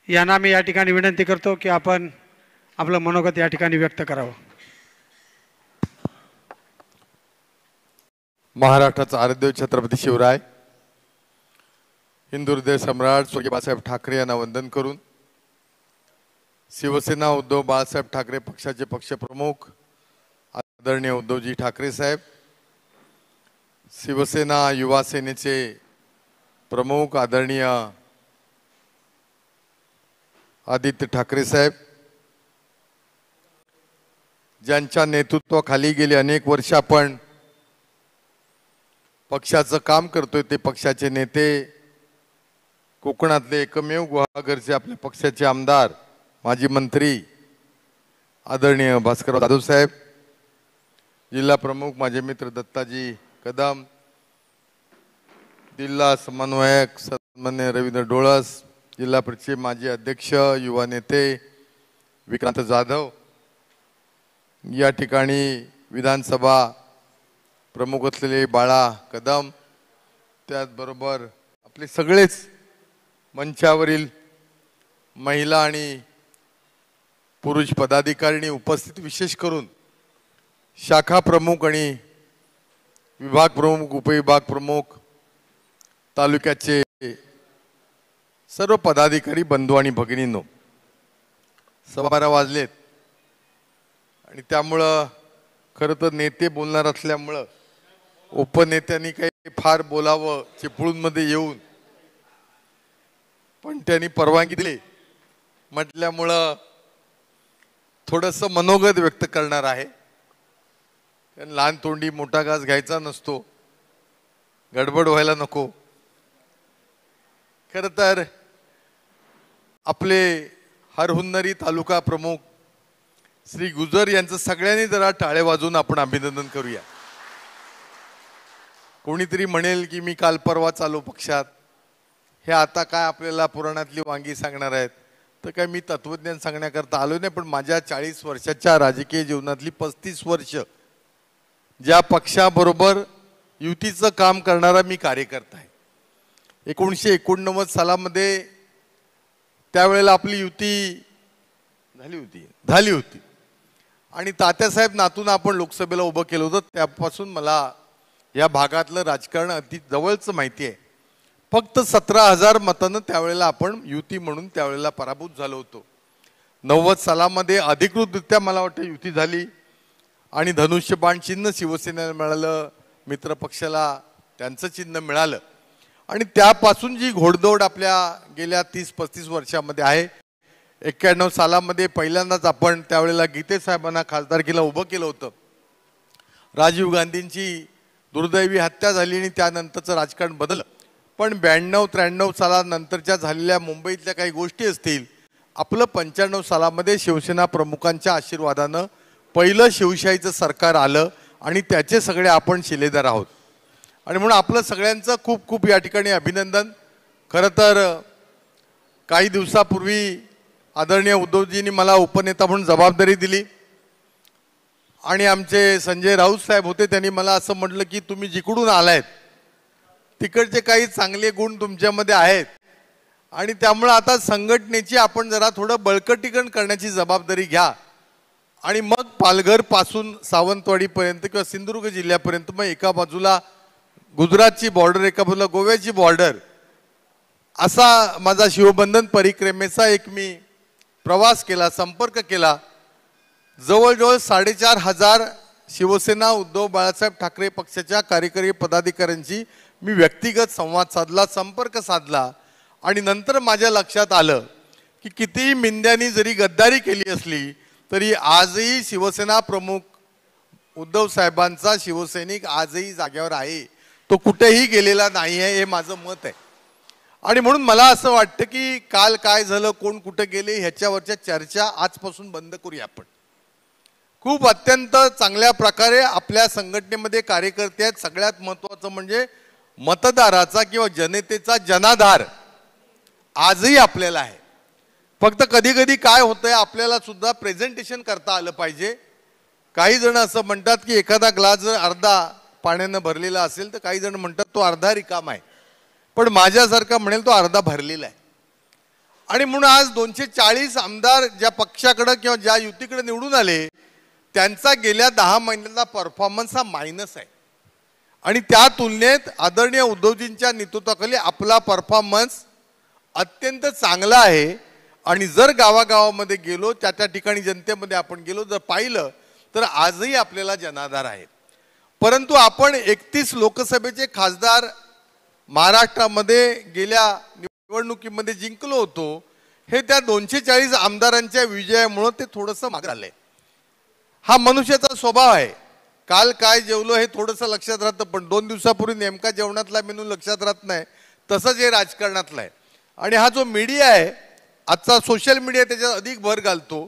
यांना मी या ठिकाणी विनंती करतो की आपण आपलं मनोगत या ठिकाणी व्यक्त करावं। महाराष्ट्राचा आराध्य छत्रपती शिवराय, हिंदू हृदय सम्राट स्वर्गीय बाळासाहेब ठाकरे यांना वंदन करून शिवसेना उद्धव बाळासाहेब ठाकरे पक्षाचे पक्षप्रमुख आदरणीय उद्धवजी ठाकरे साहेब, शिवसेना युवा सेनेचे प्रमुख आदरणीय आदित्य ठाकरे साहेब, ज्यांच्या नेतृत्वाखाली गेली अनेक वर्ष आपण पक्षाचं काम करतोय ते पक्षाचे नेते, कोकणातले एकमेव गुहागरचे आपल्या पक्षाचे आमदार, माजी मंत्री आदरणीय भास्करराव जाधव साहेब, जिल्हा प्रमुख माझे मित्र दत्ताजी कदम, जिल्हा समन्वयक सन्मान्य रवींद्र डोळस, जिल्हा परिषद माजी अध्यक्ष युवा नेते विक्रांत जाधव, या ठिकाणी विधानसभा प्रमुख असलेले बाळा कदम, त्याचबरोबर आपले सगळेच मंचावरील महिला आणि पुरुष पदाधिकारी उपस्थित, विशेष करून शाखा प्रमुख आणि विभाग प्रमुख, उपविभाग प्रमुख, तालुक्याचे सर्व पदाधिकारी बंधू आणि भगिनींनो, 12:15 वाजलेत आणि त्यामुळं खरं तर नेते बोलणार असल्यामुळं उपनेत्यांनी काही फार बोलावं चिपळूणमध्ये येऊन, पण त्यांनी परवानगी दिली म्हटल्यामुळं थोडंसं मनोगत व्यक्त करणार आहे। लहान तोंडी मोठा घास घ्यायचा नसतो, गडबड व्हायला नको। खरं तर आपले हरहुन्नरी तालुका प्रमुख श्री गुजर यांचं सगळ्यांनी जरा टाळे वाजवून आपण अभिनंदन करूया। कोणीतरी म्हणेल की मी काल परवा चालू पक्षात, हे आता काय आपल्याला पुराणातली वांगी सांगणार आहेत, तर काय मी तत्वज्ञान सांगण्याकरता आलो नाही, पण माझ्या 40 वर्षाच्या राजकीय जीवनातली 35 वर्ष ज्या पक्षाबरोबर युतीचं काम करणारा मी कार्यकर्ता आहे। 1989 सालामध्ये त्यावेळेला आपली युती झाली होती आणि तात्यासाहेब नातून आपण लोकसभेला उभं केलं होतं। त्यापासून मला या भागातलं राजकारण अति जवळचं माहिती आहे। फक्त 17,000 मतांना त्यावेळेला आपण युती म्हणून त्यावेळेला पराभूत झालो होतो। 90 सालामध्ये अधिकृतरित्या मला वाटतं युती झाली आणि धनुष्यबाण चिन्ह शिवसेनेला मिळालं, मित्र पक्षाला त्यांचं चिन्ह मिळालं आणि त्यापासून जी घोडदौड आपल्या गेल्या 30-35 वर्षामध्ये आहे। 91 सालामध्ये पहिल्यांदाच आपण त्यावेळेला गीते साहेबांना खासदारकीला उभं केलं होतं। राजीव गांधींची दुर्दैवी हत्या झाली आणि त्यानंतरचं राजकारण बदललं, पण 92-93 सालानंतरच्या झालेल्या मुंबईतल्या काही गोष्टी असतील, आपलं 95 सालामध्ये शिवसेना प्रमुखांच्या आशीर्वादानं पहिलं शिवशाहीचं सरकार आलं आणि त्याचे सगळे आपण शिलेदार आहोत आणि म्हणून आपलं सगळ्यांचं खूप खूप या ठिकाणी अभिनंदन। खरं तर काही दिवसापूर्वी आदरणीय उद्धवजींनी मला उपनेता म्हणून जबाबदारी दिली आणि आमचे संजय राऊत साहेब होते, त्यांनी मला असं म्हटलं की तुम्ही जिकडून आलायत तिकडचे काही चांगले गुण तुमच्यामध्ये आहेत आणि त्यामुळे आता संघटनेची आपण जरा थोडं बळकटीकरण करण्याची जबाबदारी घ्या आणि मग पालघर पासून सावंतवाडीपर्यंत किंवा सिंधुदुर्ग जिल्ह्यापर्यंत, मग एका बाजूला गुजरातची बॉर्डर, एका बाजूला गोव्याची बॉर्डर, असा माझा शिवबंधन परिक्रमेचा एक मी प्रवास केला, संपर्क केला। जवळजवळ 4,500 शिवसेना उद्धव बाळासाहेब ठाकरे पक्षाच्या कार्यकारी पदाधिकाऱ्यांची मी व्यक्तिगत संवाद साधला, संपर्क साधला आणि नंतर माझ्या लक्षात आलं की कितीही मिंद्यांनी जरी गद्दारी केली असली तरी आजही शिवसेना प्रमुख उद्धव साहेबांचा शिवसैनिक आजही जाग्यावर आहे, तो कुठेही गेलेला नाही आहे, हे माझं मत आहे। आणि म्हणून मला असं वाटतं की काल काय झालं, कोण कुठे गेले, ह्याच्यावरच्या चर्चा आजपासून बंद करूया। आपण खूप अत्यंत चांगल्या प्रकारे आपल्या संघटनेमध्ये कार्यकर्ते आहेत। सगळ्यात महत्त्वाचं म्हणजे मतदाराचा किंवा जनतेचा जनाधार आजही आपल्याला आहे। फक्त कधी कधी काय होतंय, आपल्याला सुद्धा प्रेझेंटेशन करता आलं पाहिजे। काही जण असं म्हणतात की एखादा ग्लास जर अर्धा पाण्यानं भरलेला असेल तर काही जण म्हणतात तो अर्धा रिकामा आहे, पण माझ्यासारखा म्हणेल तो अर्धा भरलेला आहे। आणि म्हणून आज 240 आमदार ज्या पक्षाकडे किंवा ज्या युतीकडे निवडून आले त्यांचा गेल्या 10 महिन्यातला परफॉर्मन्स हा मायनस आहे. आणि त्या तुलनेत आदरणीय उद्धवजींच्या नेतृत्वाखाली आपला परफॉर्मन्स अत्यंत चांगला आहे. आणि जर गावागावामध्ये गेलो त्या ठिकाणी जनतेमध्ये आपण गेलो जर पाहिलं तर आजही आपल्याला जनाधार आहे. परंतु आपण 31 लोकसभेचे खासदार महाराष्ट्रामध्ये गेल्या निवडणुकीमध्ये जिंकलो होतो. हे त्या 240 आमदारांच्या विजयामुळे ते थोडंसं मागे आलंय. हा मनुष्याचा स्वभाव आहे. काल काय जेवलो हे थोडंसं लक्षात राहतं पण 2 दिवसापूर्वी नेमका जेवणातला मेनू लक्षात राहत नाही. तसंच हे राजकारणातलं आहे. आणि हा जो मीडिया आहे आजचा सोशल मीडिया त्याच्यात अधिक भर घालतो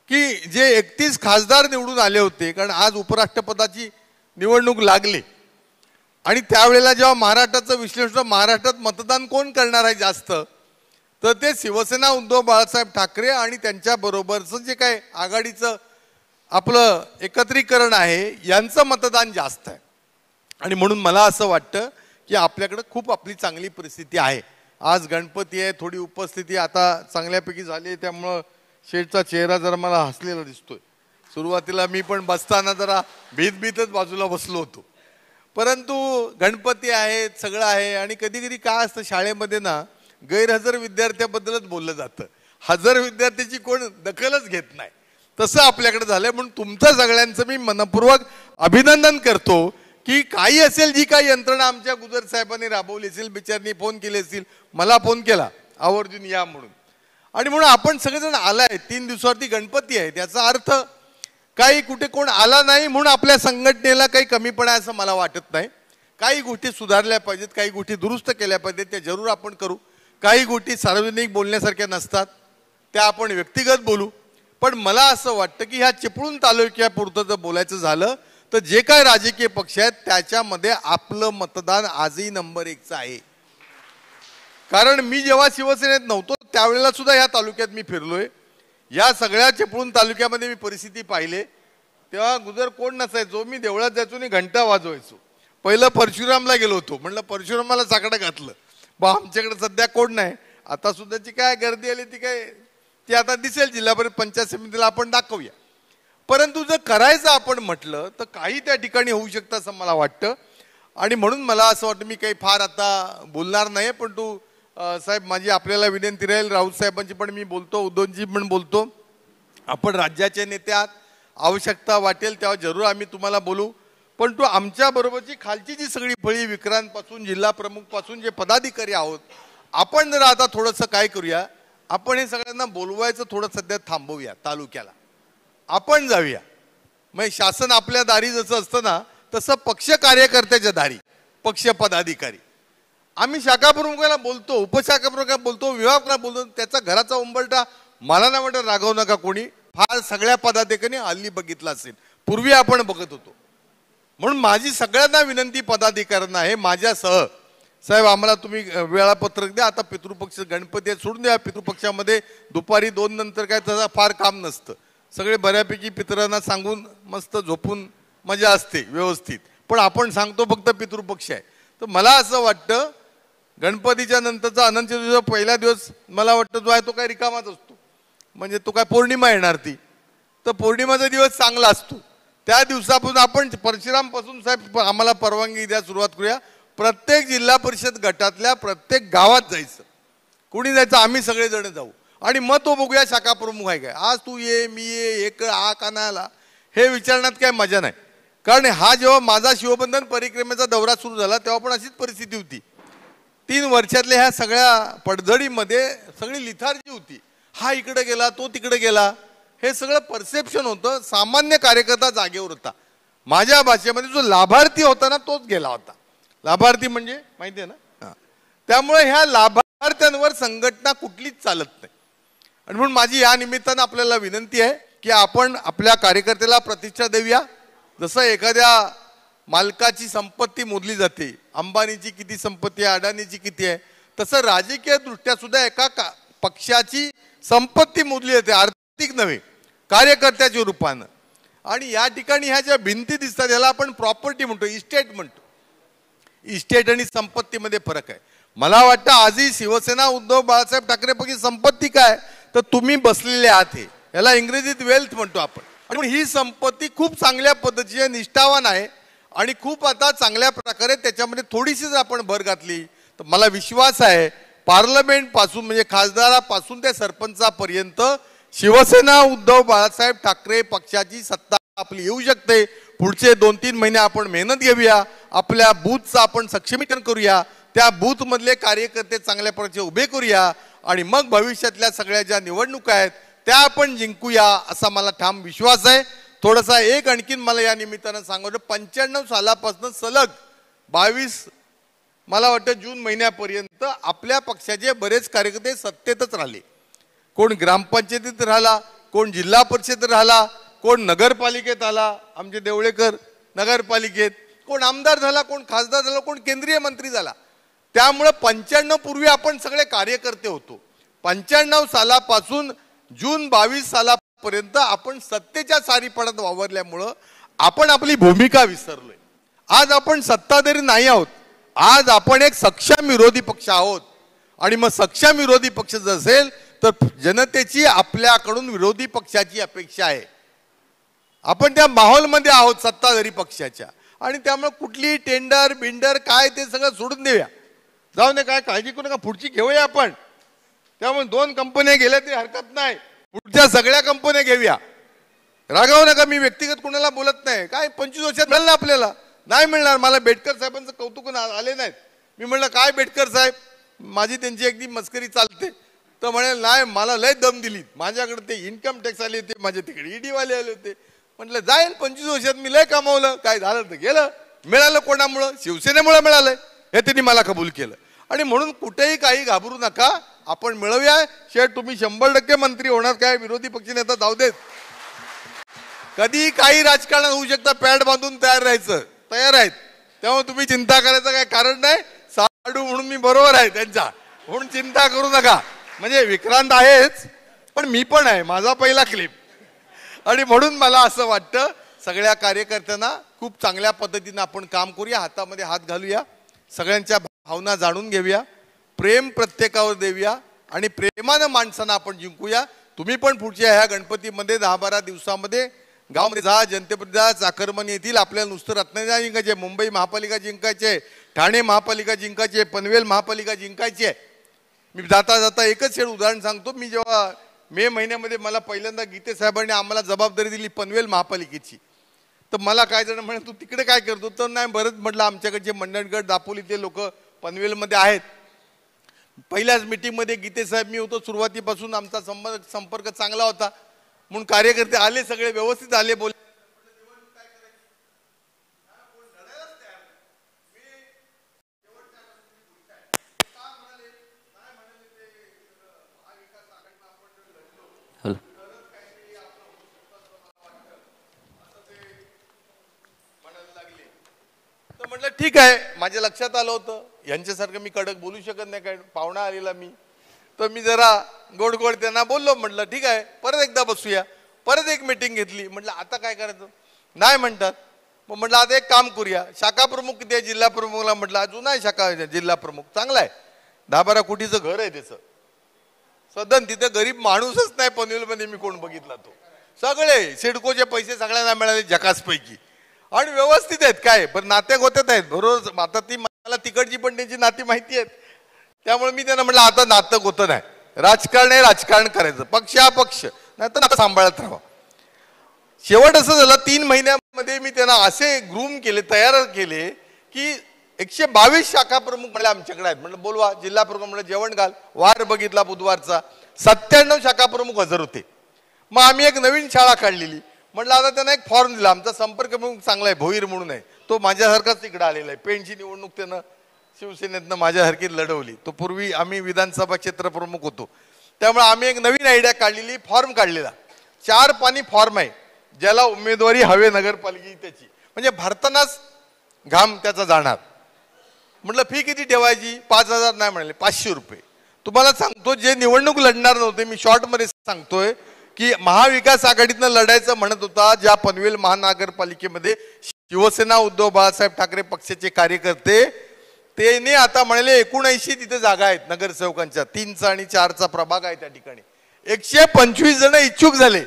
की जे 31 खासदार निवडून आले होते कारण आज उपराष्ट्रपदाची निवडणूक लागली आणि त्यावेळेला जेव्हा महाराष्ट्राचं विश्लेषण महाराष्ट्रात मतदान कोण करणार आहे जास्त तर ते शिवसेना उद्धव बाळासाहेब ठाकरे आणि त्यांच्या बरोबरचं जे काय आघाडीचं आपलं एकत्रीकरण आहे यांचं मतदान जास्त आहे. आणि म्हणून मला असं वाटतं की आपल्याकडे खूप आपली चांगली परिस्थिती आहे. आज गणपती आहे थोडी उपस्थिती आता चांगल्यापैकी झाली आहे त्यामुळं शेठचा चेहरा जरा मला हसलेला दिसतोय. सुरुवातीला मी पण बसताना जरा भीतच बाजूला बसलो होतो. परंतु गणपती आहेत सगळं आहे. आणि कधी कधी काय असतं शाळेमध्ये ना गैरहजर विद्यार्थ्याबद्दलच बोललं जातं. हजर विद्यार्थ्याची कोण दखलच घेत नाही. तसं आपल्याकडे झालंय. म्हणून तुमचं सगळ्यांचं मी मनपूर्वक अभिनंदन करतो की काही असेल जी काही यंत्रणा आमच्या गुजर साहेबांनी राबवली असेल बिचारनी फोन केले असतील मला फोन केला आवर्जून या म्हणून. आणि म्हणून आपण सगळेजण आलाय 3 दिवसावरती गणपती आहे त्याचा अर्थ काही कुठे कोण आला नाही म्हणून आपल्या संघटनेला काही कमीपणा आहे असं मला वाटत नाही. काही गोष्टी सुधारल्या पाहिजेत काही गोष्टी दुरुस्त केल्या पाहिजेत त्या जरूर आपण करू. काही गोष्टी सार्वजनिक बोलण्यासारख्या नसतात त्या आपण व्यक्तिगत बोलू. पण मला असं वाटतं की ह्या चिपळूण तालुक्यापुरतं जर बोलायचं झालं तर जे काय राजकीय पक्ष आहेत त्याच्यामध्ये आपलं मतदान आजही नंबर 1चं आहे. कारण मी जेव्हा शिवसेनेत नव्हतो त्यावेळेला सुद्धा ह्या तालुक्यात मी फिरलोय. या सगळ्या चिपळूण तालुक्यामध्ये मी परिस्थिती पाहिले तेव्हा गुजर कोण नसायचो. मी देवळात जायचो आणि घंटा वाजवायचो. पहिलं परशुरामला गेलो होतो म्हणलं परशुरामाला साकडं घातलं बा आमच्याकडे सध्या कोण नाही. आता सुद्धाची काय गर्दी आली ती आता दिसेल जिल्हा परिषद पंचायत समितीला आपण दाखवूया. परंतु जर करायचं आपण म्हटलं तर काही त्या ठिकाणी होऊ शकतं असं मला वाटतं. आणि म्हणून मला असं वाटतं मी काही फार आता बोलणार नाही. पण तू साहेब माझी आपल्याला विनंती राहील राऊत साहेबांची पण मी बोलतो उद्धवजी पण बोलतो. आपण राज्याचे नेते आहात आवश्यकता वाटेल तेव्हा जरूर आम्ही तुम्हाला बोलू. पण तू आमच्या बरोबरची खालची जी सगळी फळी विक्रांतपासून जिल्हा प्रमुख पासून जे पदाधिकारी आहोत आपण जर आता थोडंसं काय करूया आपण हे सगळ्यांना बोलवायचं थोडं सध्या थांबवूया. तालुक्याला आपण जाऊया. मग शासन आपल्या दारी जसं असतं ना तसं पक्ष कार्यकर्त्याच्या दारी पक्ष पदाधिकारी आम्ही शाखा प्रमुखाला बोलतो उपशाखा प्रमुखाला बोलतो विभागाला बोलतो. त्याचा घराचा उंबरठा मला नाही वाटत रागवू नका कोणी. फार सगळ्या पदाधिकाऱ्यांनी हल्ली बघितला असेल पूर्वी आपण बघत होतो. म्हणून माझी सगळ्यांना विनंती पदाधिकाऱ्यांना आहे माझ्यासह साहेब आम्हाला तुम्ही वेळापत्रक द्या. आता पितृपक्ष गणपती सोडून द्या. पितृपक्षामध्ये दुपारी 2 नंतर काय त्याचं फार काम नसतं. सगळे बऱ्यापैकी पितरांना सांगून मस्त झोपून मजा असते व्यवस्थित. पण आपण सांगतो फक्त पितृपक्ष आहे. तर मला असं वाटतं गणपतीच्या नंतरचा अनंत चतुर्थीचा पहिला दिवस मला वाटतं जो आहे तो काय रिकामाच असतो. म्हणजे तो काय पौर्णिमा येणार ती तर पौर्णिमाचा दिवस चांगला असतो. त्या दिवसापासून आपण परशुरामपासून साहेब आम्हाला परवानगी द्या सुरुवात करूया. प्रत्येक जिल्हा परिषद गटातल्या प्रत्येक गावात जायचं. कुणी जायचं आम्ही सगळेजण जाऊ आणि मग तो बघूया शाखा प्रमुख आहे काय. आज तू ये मी ये एक आ कानाला हे विचारण्यात काय मजा नाही. कारण हा जेव्हा माझा शिवबंधन परिक्रमेचा दौरा सुरू झाला तेव्हा पण अशीच परिस्थिती होती. 3 वर्षातल्या ह्या सगळ्या पडझडीमध्ये सगळी लिथार्जी होती. हा इकडे गेला तो तिकडे गेला हे सगळं परसेप्शन होतं. सामान्य कार्यकर्ता जागेवर होता. माझ्या भाषेमध्ये जो लाभार्थी होता ना तोच गेला होता. लाभार्थी म्हणजे माहिती आहे ना. त्यामुळे ह्या लाभार्थ्यांवर संघटना कुठलीच चालत नाही. आणि म्हणून माझी या निमित्तानं आपल्याला विनंती आहे की आपण आपल्या कार्यकर्त्याला प्रतिष्ठा देऊया. जसं एखाद्या मालकाची संपत्ती मोजली जाते अंबानीची किती संपत्ती आहे अडानीची किती आहे तसं राजकीय दृष्ट्या सुद्धा एका पक्षाची संपत्ती मोजली जाते आर्थिक नव्हे कार्यकर्त्याच्या रूपानं. आणि या ठिकाणी ह्या ज्या भिंती दिसतात याला आपण प्रॉपर्टी म्हणतो इस्टेट म्हणतो. इस्टेट आणि संपत्तीमध्ये फरक आहे. मला वाटतं आजही शिवसेना उद्धव बाळासाहेब ठाकरे पक्षी संपत्ती काय तर तुम्ही बसलेले आहात, हे याला इंग्रजीत वेल्थ म्हणतो आपण. आणि ही संपत्ती खूप चांगल्या पद्धतीने निष्ठावान आहे आणि खूप आता चांगल्या प्रकारे त्याच्यामध्ये थोडीशीच आपण भर घातली तर मला विश्वास आहे पार्लमेंट पासून म्हणजे खासदारापासून ते सरपंचापर्यंत शिवसेना उद्धव बाळासाहेब ठाकरे पक्षाची सत्ता आपली येऊ शकते. पुढचे 2-3 महिने आपण मेहनत घेऊया, आपल्या बूथचं आपण सक्षमीकरण करूया, त्या बूथ मधले कार्यकर्ते चांगल्या प्रकारे उभे करूया आणि मग भविष्यातल्या सगळ्या ज्या निवडणुका आहेत त्या आपण जिंकूया असा मला ठाम विश्वास आहे. थोडासा एक आणखीन मला या निमित्तानं सांगायचं 95 सालापासून सलग 22 मला वाटतं जून महिन्यापर्यंत आपल्या पक्षाचे बरेच कार्यकर्ते सत्तेतच राहिले. कोण ग्रामपंचायतीत राहिला, कोण जिल्हा परिषदेत राहिला, कोण नगरपालिकेत आला, आमचे देवळेकर नगरपालिकेत, कोण आमदार झाला, कोण खासदार झाला, कोण केंद्रीय मंत्री झाला. त्यामुळे 95 पूर्वी आपण सगळे कार्यकर्ते होतो. 95 सालापासून जून 22 सालापर्यंत आपण सत्तेच्या सारीपणात वावरल्यामुळं आपण आपली भूमिका विसरलोय. आज आपण सत्ताधारी नाही आहोत, आज आपण एक सक्षम विरोधी पक्ष आहोत. आणि मग सक्षम विरोधी पक्ष जर असेल तर जनतेची आपल्याकडून विरोधी पक्षाची अपेक्षा आहे. आपण त्या माहोलमध्ये आहोत सत्ताधारी पक्षाच्या आणि त्यामुळे कुठली टेंडर बिंडर काय ते सगळं सोडून देऊया, जाऊ दे, काय काळजी करू नका, पुढची घेऊया आपण. त्यामुळे 2 कंपन्या गेल्या तरी हरकत नाही, पुढच्या सगळ्या कंपन्या घेऊया. रागावू नका, मी व्यक्तिगत कुणाला बोलत नाही. काय 25 वर्षात मिळालं आपल्याला नाही मिळणार. मला बेटकर साहेबांचं कौतुक आले नाहीत. मी म्हणलं काय बेटकर साहेब, माझी त्यांची अगदी मस्करी चालते. तर म्हणाल नाही, मला लय दम दिली, माझ्याकडे ते इन्कम टॅक्स आले होते, माझ्या तिकडे ईडी वाले आले होते. म्हटलं जाईल 25 वर्षात मी लय कमावलं, काय झालं तर गेलं. मिळालं कोणामुळं? शिवसेनेमुळे मिळालंय हे त्यांनी मला कबूल केलं. आणि म्हणून कुठेही काही घाबरू नका, आपण मिळवूया. शेठ तुम्ही 100% मंत्री होणार, काय विरोधी पक्षनेता जाऊ देत, कधी काही राजकारणात होऊ शकतं, पॅड बांधून तयार आहेत. त्यामुळे तुम्ही चिंता करायचं काय कारण नाही. साडू म्हणून मी बरोबर आहे त्यांच्या, म्हणून चिंता करू नका. म्हणजे विक्रांत आहेच पण मी पण आहे, माझा पहिला क्लिप. आणि म्हणून मला असं वाटतं सगळ्या कार्यकर्त्यांना खूप चांगल्या पद्धतीने आपण काम करूया, हातामध्ये हात घालूया, सगळ्यांच्या भावना जाणून घेऊया, प्रेम प्रत्येकावर देऊया आणि प्रेमानं माणसांना आपण जिंकूया. तुम्ही पण पुढच्या ह्या गणपतीमध्ये 10-12 दिवसामध्ये गावामध्ये जा, जनतेमध्ये जा, चाकरमानी येतील. आपल्याला नुसतं रत्नागिरी जिंकायचे, मुंबई महापालिका जिंकायचे, ठाणे महापालिका जिंकायचे, पनवेल महापालिका जिंकायची आहे. मी जाता जाता एकच उदाहरण सांगतो. मी जेव्हा मे महिन्यामध्ये मला पहिल्यांदा गीते साहेबांनी आम्हाला जबाबदारी दिली पनवेल महापालिकेची, तर मला काय जण म्हणे तू तिकडे काय करतो, तर नाही बरंच म्हटलं आमच्याकडचे मंडणगड दापोलीतले लोक पनवेलमध्ये आहेत. पहिल्याच मीटिंगमध्ये गीते साहेब मी होतो, सुरुवातीपासून आमचा संपर्क चांगला होता, म्हणून कार्यकर्ते आले, सगळे व्यवस्थित आले, बोले म्हटलं ठीक आहे. माझ्या लक्षात आलं होतं यांच्यासारखं मी कडक बोलू शकत नाही, काय पाहुणा आलेला मी, तर मी जरा गोड गोड त्यांना बोललो. म्हटलं ठीक आहे, परत एकदा बसूया. परत एक मीटिंग घेतली. म्हटलं आता काय करायचं, नाही म्हणतात. मग म्हटलं आता एक काम करूया, शाखा प्रमुख किती आहे, जिल्हा प्रमुखला म्हटलं अजून आहे शाखा जिल्हा प्रमुख चांगला आहे, 10-12 कोटीचं घर आहे त्याचं सदन, तिथे गरीब माणूसच नाही पनवेलमध्ये मी कोण बघितला. तो सगळे सिडकोचे पैसे सगळ्यांना मिळाले जकासपैकी आणि व्यवस्थित आहेत. काय पण नाते गोत्यात आहेत बरोबर. आता ती मला तिकडची पण त्यांची नाती माहिती आहेत. त्यामुळे मी त्यांना म्हटलं आता नातं गोतं नाही, राजकारण आहे, राजकारण करायचं, पक्ष हा पक्ष, नाही तर नातं सांभाळत राहा. शेवट असं झालं 3 महिन्यामध्ये मी त्यांना असे ग्रूम केले, तयार केले की 122 शाखा प्रमुख म्हणले आमच्याकडे आहेत. म्हटलं बोलवा. जिल्हा प्रमुख म्हणलं जेवण घाल. वार बघितला बुधवारचा, 97 शाखा प्रमुख हजर होते. मग आम्ही एक नवीन शाळा काढलेली. म्हटलं आता त्यांना एक फॉर्म दिला. आमचा संपर्क प्रमुख चांगला आहे, भोईर म्हणून आहे, तो माझ्यासारखाच तिकडे आलेला आहे. पेणची निवडणूक त्यानं शिवसेनेतनं माझ्यासारखी लढवली. तो पूर्वी आम्ही विधानसभा क्षेत्र प्रमुख होतो. त्यामुळे आम्ही एक नवीन आयडिया काढलेली, फॉर्म काढलेला. 4 पानी फॉर्म आहे, ज्याला उमेदवारी हवे नगरपालिकेची त्याची, म्हणजे भरतानाच घाम त्याचा जाणार. म्हटलं फी किती ठेवायची, 5,000 नाही म्हणाले, 500 रुपये. तुम्हाला सांगतो जे निवडणूक लढणार नव्हते, मी शॉर्टमध्ये सांगतोय की महाविकास आघाडीतनं लढायचं म्हणत होता, ज्या पनवेल महानगरपालिकेमध्ये शिवसेना उद्धव बाळासाहेब ठाकरे पक्षाचे कार्यकर्ते त्याने आता म्हणाले 79 तिथे जागा आहेत नगरसेवकांच्या 3चा आणि 4चा प्रभाग आहे त्या ठिकाणी 125 जण इच्छुक झाले.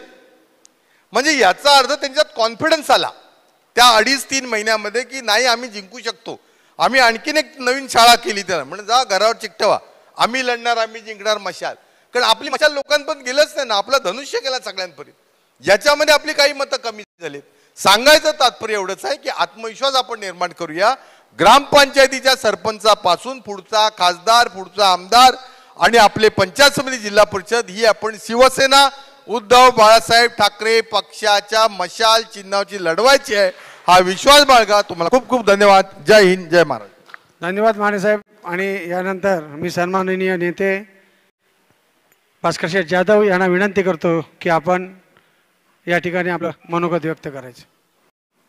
म्हणजे याचा अर्थ त्यांच्यात कॉन्फिडन्स आला त्या 2.5-3 महिन्यामध्ये की नाही आम्ही जिंकू शकतो. आम्ही आणखीन एक नवीन शाळा केली त्याला म्हणजे जा घरावर चिकटवा आम्ही लढणार आम्ही जिंकणार मशाल. कारण आपली मशाल लोकांपर्यंत गेलंच नाही ना आपला धनुष्य गेला सगळ्यांपर्यंत. याच्यामध्ये आपली काही मतं कमी झालीत. सांगायचं तात्पर्य एवढंच आहे की आत्मविश्वास आपण निर्माण करूया. ग्रामपंचायतीच्या सरपंचापासून पुढचा खासदार पुढचा आमदार आणि आपले पंचायत समिती जिल्हा परिषद ही आपण शिवसेना उद्धव बाळासाहेब ठाकरे पक्षाच्या मशाल चिन्हाची लढवायची आहे हा विश्वास बाळगा. तुम्हाला खूप खूप धन्यवाद. जय हिंद जय महाराष्ट्र. धन्यवाद माने साहेब. आणि यानंतर मी सन्माननीय नेते भास्करशेठ जाधव यांना विनंती करतो की आपण या ठिकाणी आपलं मनोगत व्यक्त करायचं.